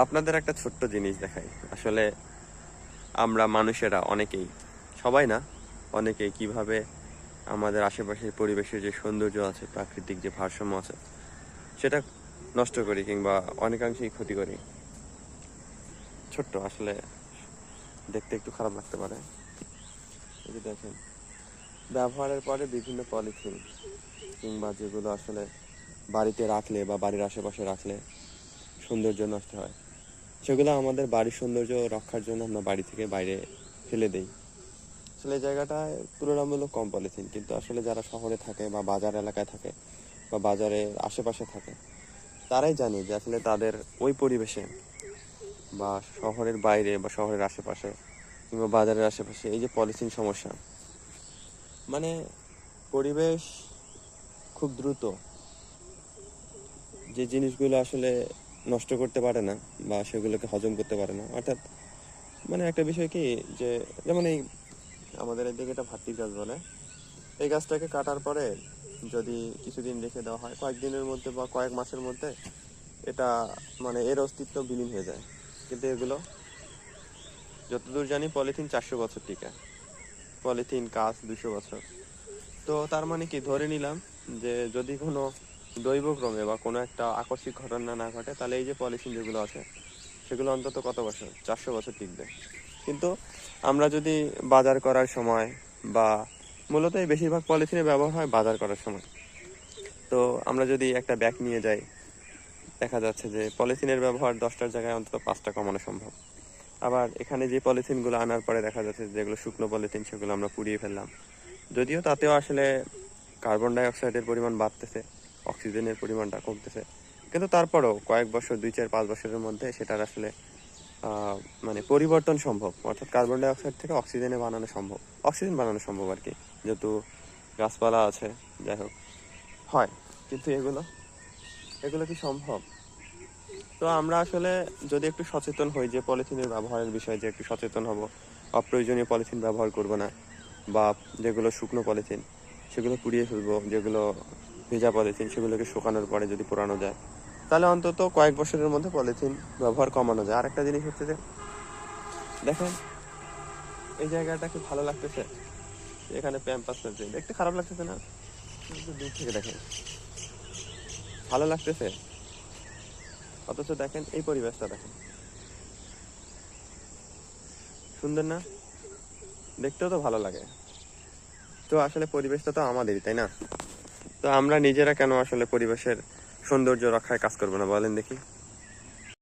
আপনাদের একটা ছোট্ট জিনিস দেখাই। আসলে আমরা মানুষেরা অনেকেই, সবাই না, অনেকেই কিভাবে আমাদের আশেপাশের পরিবেশের যে সৌন্দর্য আছে, প্রাকৃতিক যে ভারসাম্য আছে, সেটা নষ্ট করি কিংবা অনেকাংশেই ক্ষতি করি। ছোট্ট আসলে দেখতে একটু খারাপ লাগতে পারে। এই যে দেখেন, ব্যবহারের পরে বিভিন্ন পলিথিন কিংবা যেগুলো আসলে বাড়িতে রাখলে বা বাড়ির আশেপাশে রাখলে সৌন্দর্য নষ্ট হয়, সেগুলো আমাদের বাড়ির সৌন্দর্য রক্ষার জন্য আমরা বাড়ি থেকে বাইরে ফেলে দেই। আসলে এই জায়গাটায় তুলনামূলক কম পলিথিন, কিন্তু আসলে যারা শহরে থাকে বা বাজার এলাকায় থাকে বা বাজারের আশেপাশে থাকে, তারাই জানে যে আসলে তাদের ওই পরিবেশে বা শহরের বাইরে বা শহরের আশেপাশে কিংবা বাজারের আশেপাশে এই যে পলিথিন সমস্যা, মানে পরিবেশ খুব দ্রুত যে জিনিসগুলো আসলে নষ্ট করতে পারে না বা সেগুলোকে হজম করতে পারে না, অর্থাৎ মানে একটা বিষয় কি, যে যেমন এই আমাদের এদিকে এটা ভাট্টির গাছ বলে, এই গাছটাকে কাটার পরে যদি কিছুদিন রেখে দেওয়া হয়, কয়েকদিনের মধ্যে বা কয়েক মাসের মধ্যে এটা মানে এর অস্তিত্ব বিলীন হয়ে যায়। কিন্তু এগুলো যতদূর জানি পলিথিন 400 বছর টিকে, পলিথিন কাঁচ 200 বছর। তো তার মানে কি, ধরে নিলাম যে যদি কোনো দৈবক্রমে বা কোনো একটা আকস্মিক ঘটনা না ঘটে, তাহলে এই যে পলিথিন যেগুলো আছে সেগুলো অন্তত কত বছর, 400 বছর টিকবে। কিন্তু আমরা যদি বাজার করার সময় বা মূলত এই বেশিরভাগ পলিথিনের ব্যবহার হয় বাজার করার সময়, তো আমরা যদি একটা ব্যাগ নিয়ে যাই, দেখা যাচ্ছে যে পলিথিনের ব্যবহার 10টার জায়গায় অন্তত 5টা কমানো সম্ভব। আবার এখানে যে পলিথিনগুলো আনার পরে দেখা যাচ্ছে যেগুলো শুকনো পলিথিন, সেগুলো আমরা পুড়িয়ে ফেললাম, যদিও তাতেও আসলে কার্বন ডাই অক্সাইডের পরিমাণ বাড়তেছে, অক্সিজেনের পরিমাণটা কমতেছে, কিন্তু তারপরেও কয়েক বছর, 2, 4, 5 বছরের মধ্যে সেটার আসলে মানে পরিবর্তন সম্ভব, অর্থাৎ কার্বন ডাই অক্সাইড থেকে অক্সিজেন বানানো সম্ভব আর কি, যেহেতু গাছপালা আছে। যাই হোক, হয়, কিন্তু এগুলো এগুলো কি সম্ভব? তো আমরা আসলে যদি একটু সচেতন হই যে পলিথিনের ব্যবহারের বিষয়ে, যে একটু সচেতন হব, অপ্রয়োজনীয় পলিথিন ব্যবহার করব না, বা যেগুলো শুকনো পলিথিন সেগুলো পুড়িয়ে ফেলবো, যেগুলো ভেজা পলিথিন সেগুলোকে শুকানোর পরে যদি পোড়ানো যায়, তাহলে অন্তত কয়েক বছরের মধ্যে পলিথিন ব্যবহার কমানো যায়। আরেকটা জিনিস হচ্ছে যে দেখেন, এই জায়গাটা কি ভালো লাগতেছে, এখানে প্যাম্পাস ফেলছে, দেখতে খারাপ লাগতেছে না? একটু দূর থেকে দেখেন, ভালো লাগতেছে, অথচ দেখেন এই পরিবেশটা দেখেন, সুন্দর না? দেখতেও তো ভালো লাগে। তো আসলে পরিবেশটা তো আমাদেরই, তাই না? তো আমরা নিজেরা কেন আসলে পরিবেশের সৌন্দর্য রক্ষায় কাজ করবো না, বলেন দেখি?